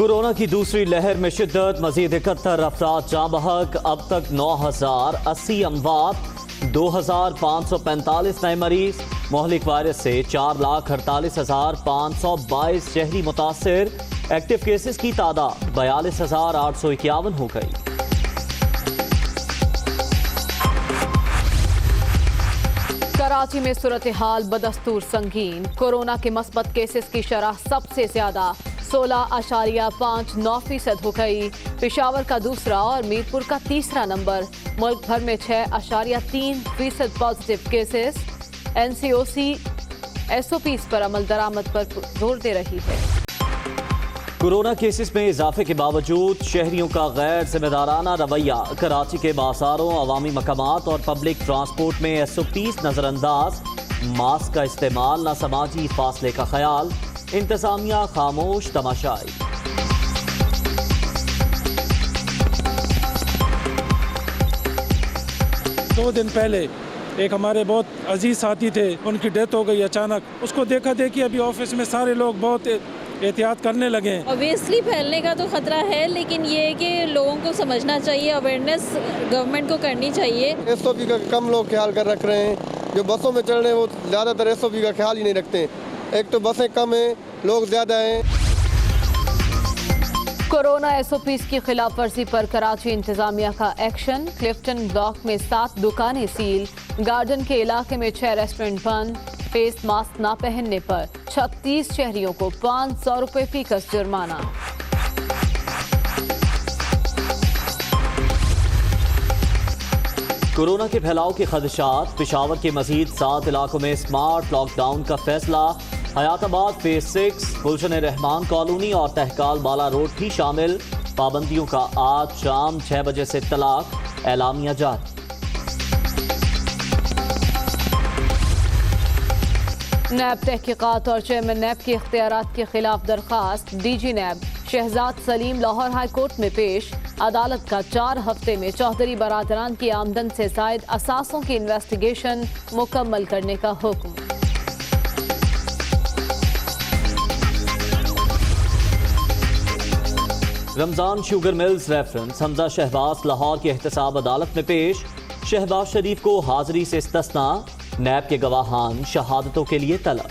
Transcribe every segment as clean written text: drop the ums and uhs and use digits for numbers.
Corona की दूसरी लहर में शिद्दत, मजीद 71 अफराद जाँ बहक, अब तक 9080 अमवात, 2545 नए मरीज। मोहलिक वायरस से 4,48,522 शहरी मुतासिर। एक्टिव केसेस की तादाद 42,851 हो गई। कराची में सूरत हाल बदस्तूर संगीन। कोरोना के मस्बत केसेस की शरह सबसे ज्यादा 16.59% हो गई। पेशावर का दूसरा और मीरपुर का तीसरा नंबर। मुल्क भर में 6.3% पॉजिटिव केसेस। NCOC SOPs पर अमल दरामद पर जोर दे रही है। कोरोना केसेस में इजाफे के बावजूद शहरियों का गैर जिम्मेदाराना रवैया। कराची के बाजारों, अवामी मकामात और पब्लिक ट्रांसपोर्ट में SOPs नजरअंदाज। मास्क का इस्तेमाल, न समाजी फासले का ख्याल। इंतजामिया खामोश तमाशाई। 2 दिन पहले एक हमारे बहुत अजीज साथी थे, उनकी डेथ हो गई अचानक। उसको देखा देखी अभी ऑफिस में सारे लोग बहुत एहतियात करने लगे हैं। ऑब्वियसली फैलने का तो खतरा है, लेकिन ये है कि लोगों को समझना चाहिए, अवेयरनेस गवर्नमेंट को करनी चाहिए। SOP का कम लोग ख्याल कर रख रहे हैं। जो बसों में चल रहे हैं वो ज़्यादातर SOP का ख्याल ही नहीं रखते। एक तो बसें कम हैं, लोग ज़्यादा हैं। कोरोना SOPs की खिलाफ वर्जी पर कराची इंतजामिया का एक्शन। क्लिफ्टन ब्लॉक में 7 दुकानें सील। गार्डन के इलाके में 6 रेस्टोरेंट बंद। फेस मास्क ना पहनने पर 36 शहरियों को 500 रुपए फीकस जुर्माना। कोरोना के फैलाव के खदशात। पेशावर के मजीद 7 इलाकों में स्मार्ट लॉकडाउन का फैसला। हयाताबाद फेज 6, गुलशन रहमान कॉलोनी और तहकाल बाला रोड भी शामिल। पाबंदियों का आज शाम 6 बजे से तलाक। एलामिया जारी। नैब तहकीकात और चेयरमैन नैब के इख्तियारात के खिलाफ दरखास्त। DG नैब शहजाद सलीम लाहौर हाई कोर्ट में पेश। अदालत का 4 हफ्ते में चौधरी बरादरान की आमदन से जायद असासों की इन्वेस्टिगेशन मुकम्मल करने का हुक्म। Ramzan sugar mills reference. Hamza Shahbaz Lahore की एहतसाब अदालत में पेश। शहबाज शरीफ को हाजिरी से इस्तिस्ना। नैब के गवाहान शहादतों के लिए तलब।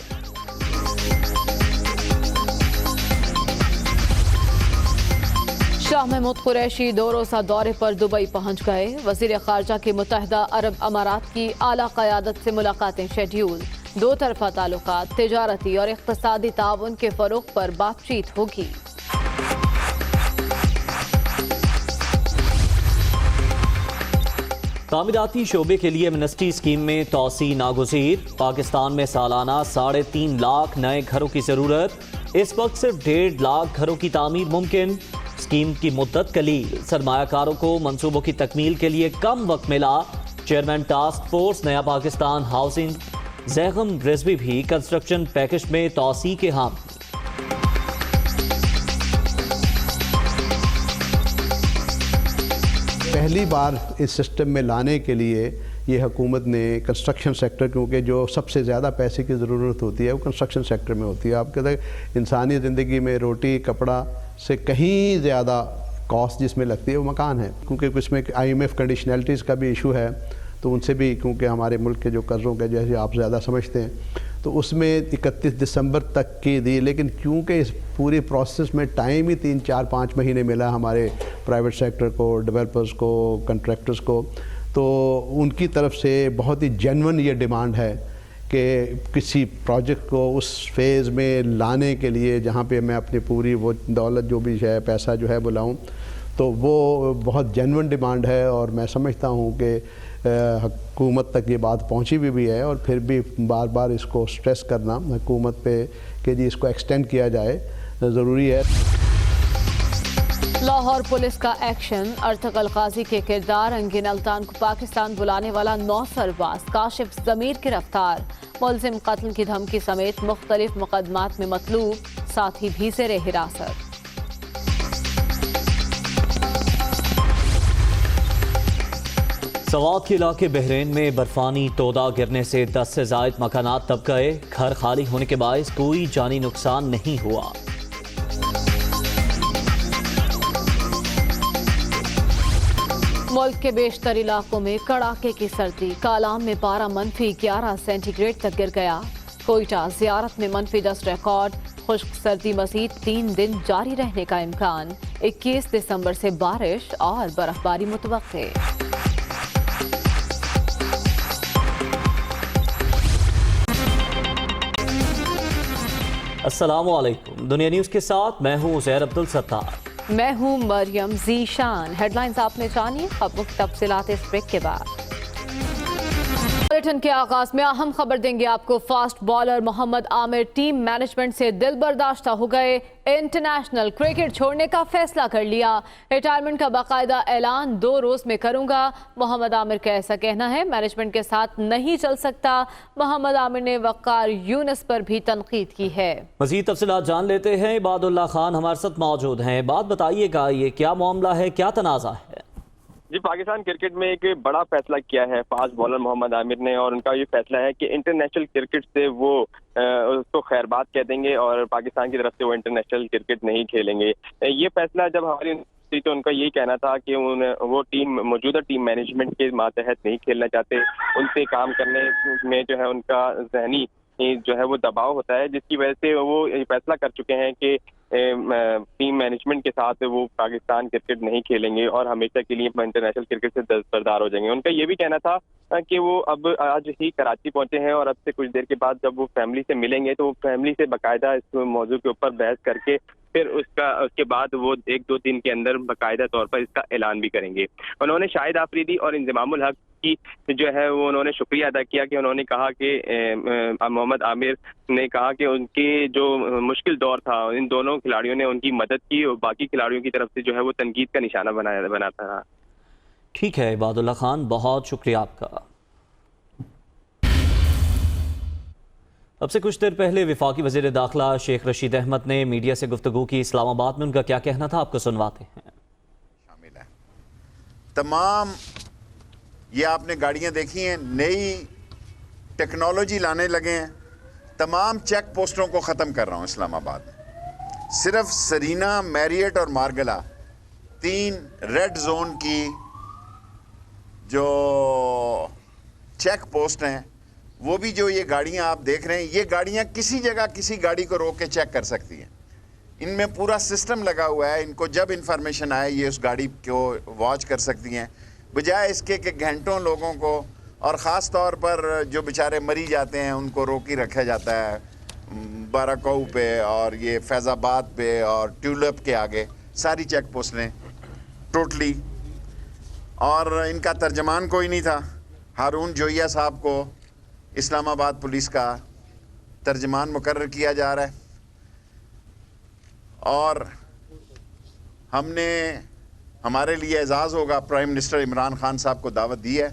शाह महमूद कुरैशी 2 रोज़ा दौरे पर दुबई पहुंच गए। वज़ीर ख़ारजा के मुत्तहिदा अरब अमारात की आला क़यादत से मुलाकातें शेड्यूल। 2 तरफ़ा ताल्लुकात, तिजारती और इक़्तिसादी ताउन के फ़रोग़ पर बातचीत होगी। तामीराती शोबे के लिए एमनेस्टी स्कीम में तोसी नागुज़ीर। पाकिस्तान में सालाना 3.5 लाख नए घरों की ज़रूरत। इस वक्त सिर्फ 1.5 लाख घरों की तामीर मुमकिन। स्कीम की मुद्दत कलील। सरमायाकारों को मंसूबों की तकमील के लिए कम वक्त मिला। चेयरमैन टास्क फोर्स नया पाकिस्तान हाउसिंग जैगम रिजवी भी कंस्ट्रक्शन पैकेज में तोसी के हामी। पहली बार इस सिस्टम में लाने के लिए ये हुकूमत ने कंस्ट्रक्शन सेक्टर, क्योंकि जो सबसे ज़्यादा पैसे की ज़रूरत होती है वो कंस्ट्रक्शन सेक्टर में होती है। आप कहते हैं इंसानी ज़िंदगी में रोटी कपड़ा से कहीं ज़्यादा कॉस्ट जिसमें लगती है वो मकान है, क्योंकि इसमें IMF कंडीशनलिटीज़ का भी इशू है। तो उनसे भी, क्योंकि हमारे मुल्क के जो कर्ज़ों के जैसे आप ज़्यादा समझते हैं, तो उसमें 31 दिसंबर तक की दी। लेकिन क्योंकि इस पूरे प्रोसेस में टाइम ही 3, 4, 5 महीने मिला हमारे प्राइवेट सेक्टर को, डेवलपर्स को, कंट्रैक्टर्स को, तो उनकी तरफ से बहुत ही जेन्युइन ये डिमांड है कि किसी प्रोजेक्ट को उस फेज़ में लाने के लिए जहाँ पे मैं अपनी पूरी वो दौलत जो भी है, पैसा जो है वो लाऊँ, तो वो बहुत जेन्युइन डिमांड है। और मैं समझता हूँ कि हुकूमत तक ये बात पहुँची भी है, और फिर भी बार बार इसको स्ट्रेस करना हुकूमत पे कि जी इसको एक्सटेंड किया जाए ज़रूरी है। लाहौर पुलिस का एक्शन। अर्तगल गाजी के किरदार अंगिन अल्तान को पाकिस्तान बुलाने वाला 9 सरबाज काशिफ ज़मीर गिरफ्तार। मुलजिम कत्ल की धमकी समेत मुख्तलिफ मुकदमात में मतलूब, साथ ही भी ज़ेरे हिरासत। सवात के इलाके बहरीन में बर्फानी तोदा गिरने से 10 से ज़ायद मकानात दब गए। घर खाली होने के बायस कोई जानी नुकसान नहीं हुआ। मुल्क के बेशतर इलाकों में कड़ाके की सर्दी। कालाम में पारा -11 सेंटीग्रेड तक गिर गया। कोयटा ज़ियारत में -10 रिकॉर्ड। खुश्क सर्दी मजीद 3 दिन जारी रहने का इम्कान। 21 दिसंबर से बारिश और बर्फबारी मुतवक्के। अस्सलामुअलैकुम। दुनिया न्यूज़ के साथ मैं हूँ ज़ैर अब्दुल सत्तार। मैं हूं मरियम जीशान। हेडलाइंस आपने जानिए, खबरों की तफसीलात इस ब्रेक के बाद। बुलेटिन के आगाज में अहम खबर देंगे आपको। Fast bowler Mohammad Amir team management से दिल बर्दाश्त हो गए। इंटरनेशनल क्रिकेट छोड़ने का फैसला कर लिया। रिटायरमेंट का बाकायदा ऐलान 2 रोज में करूंगा। मोहम्मद आमिर का ऐसा कहना है, मैनेजमेंट के साथ नहीं चल सकता। मोहम्मद आमिर ने वक़ार यूनुस पर भी तनकीद की है। मज़ीद तफसीलात जान लेते हैं। इबादुल्लाह खान हमारे साथ मौजूद हैं। बात बताइएगा, ये क्या मामला है, क्या तनाज़ा है? जी, पाकिस्तान क्रिकेट में एक बड़ा फैसला किया है फास्ट बॉलर मोहम्मद आमिर ने, और उनका ये फैसला है कि इंटरनेशनल क्रिकेट से वो उसको खैरबाद कह देंगे और पाकिस्तान की तरफ से वो इंटरनेशनल क्रिकेट नहीं खेलेंगे। ये फैसला जब हमारी तो उनका यही कहना था कि वो मौजूदा टीम मैनेजमेंट के मातहत नहीं खेलना चाहते। उनसे काम करने में जो है उनका ज़हनी जो है वो दबाव होता है, जिसकी वजह से वो ये फैसला कर चुके हैं कि टीम मैनेजमेंट के साथ वो पाकिस्तान क्रिकेट नहीं खेलेंगे और हमेशा के लिए इंटरनेशनल क्रिकेट से दस्तबरदार हो जाएंगे। उनका ये भी कहना था कि वो अब आज ही कराची पहुंचे हैं और अब से कुछ देर के बाद जब वो फैमिली से मिलेंगे तो वो फैमिली से बाकायदा इस मौजू के ऊपर बहस करके फिर उसके बाद वो 1-2 दिन के अंदर बाकायदा तौर पर इसका ऐलान भी करेंगे। उन्होंने शाहिद आफरीदी और इंजमामुल हक की जो है वो उन्होंने शुक्रिया अदा किया कि उन्होंने कहा कि मोहम्मद आमिर ने कहा कि उनके जो मुश्किल दौर था इन दोनों खिलाड़ियों ने उनकी मदद की और बाकी खिलाड़ियों की तरफ से जो है वो तनकीद का निशाना बनाता रहा। ठीक है इबादुल्लाह खान, बहुत शुक्रिया आपका। अब से कुछ देर पहले वफाकी वज़ीर दाखिला शेख रशीद अहमद ने मीडिया से गुफ्तगू की। इस्लामाबाद में उनका क्या कहना था, आपको सुनवाते हैं। शामिल है तमाम ये आपने गाड़ियां देखी हैं, नई टेक्नोलॉजी लाने लगे हैं। तमाम चेक पोस्टों को ख़त्म कर रहा हूँ इस्लामाबाद में। सिर्फ सरीना, मैरियट और मार्गला 3 रेड जोन की जो चेक पोस्ट हैं, वो भी जो ये गाड़ियां आप देख रहे हैं, ये गाड़ियां किसी जगह किसी गाड़ी को रोक के चेक कर सकती हैं। इनमें पूरा सिस्टम लगा हुआ है। इनको जब इंफॉर्मेशन आए ये उस गाड़ी को वॉच कर सकती हैं, बजाय इसके कि घंटों लोगों को और ख़ास तौर पर जो बेचारे मरी जाते हैं उनको रोक ही रखा जाता है बाराकाऊ पे और ये फैज़ाबाद पे और ट्यूलिप के आगे सारी चेक पोस्टें टोटली। और इनका तर्जमान कोई नहीं था। हारून जोइया साहब को इस्लामाबाद पुलिस का तर्जमान मुकर्रर किया जा रहा है और हमारे लिए एजाज़ होगा, प्राइम मिनिस्टर इमरान खान साहब को दावत दी है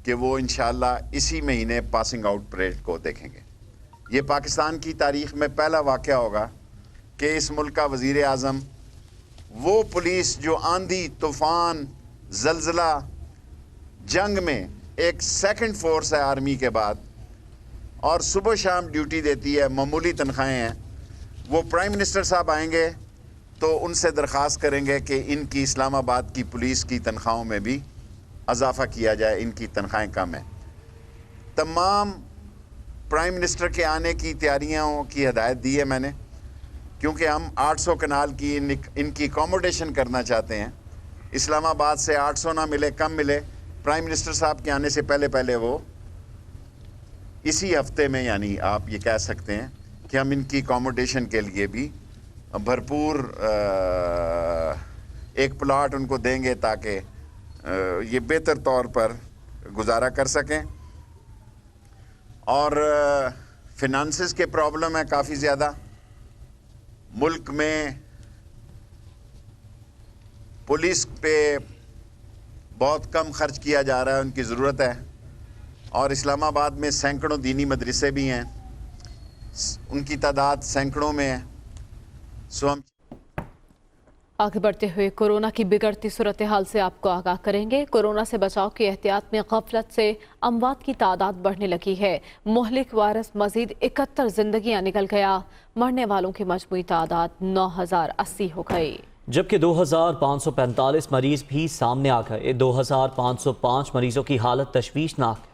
कि वो इंशाअल्लाह इसी महीने पासिंग आउट परेड को देखेंगे। ये पाकिस्तान की तारीख़ में पहला वाक़या होगा कि इस मुल्क का वज़ीर आज़म वो पुलिस जो आंधी, तूफ़ान, ज़लज़ला, जंग में एक सेकंड फोर्स है आर्मी के बाद और सुबह शाम ड्यूटी देती है, मामूली तनख्वाहें हैं, वो प्राइम मिनिस्टर साहब आएंगे तो उनसे दरख्वास्त करेंगे कि इनकी इस्लामाबाद की पुलिस की तनख्वाहों में भी इजाफ़ा किया जाए, इनकी तनख्वाहें कम हैं। तमाम प्राइम मिनिस्टर के आने की तैयारियों की हदायत दी है मैंने, क्योंकि हम 800 कनाल की इनकी अकोमोडेशन करना चाहते हैं। इस्लामाबाद से 800 ना मिले, कम मिले, प्राइम मिनिस्टर साहब के आने से पहले वो इसी हफ्ते में, यानी आप ये कह सकते हैं कि हम इनकी अकोमोडेशन के लिए भी भरपूर एक प्लाट उनको देंगे ताकि ये बेहतर तौर पर गुजारा कर सकें। और फिनांसेस के प्रॉब्लम है काफ़ी ज़्यादा मुल्क में। पुलिस पे बहुत कम खर्च किया जा रहा है, उनकी ज़रूरत है। और इस्लामाबाद में सैकड़ों दीनी मदरसे भी हैं, उनकी तादाद सैकड़ों में है। सो हम आगे बढ़ते हुए कोरोना की बिगड़ती सूरत हाल से आपको आगाह करेंगे। कोरोना से बचाव की एहतियात में गफलत से अमवात की तादाद बढ़ने लगी है। मुहलिक वायरस मजीद 71 जिंदगियां निकल गया। मरने वालों की मजमूई तादाद 9080 हो गई। जबकि 2545 मरीज भी सामने आ गए। 2505 मरीजों की हालत तशवीशनाक है।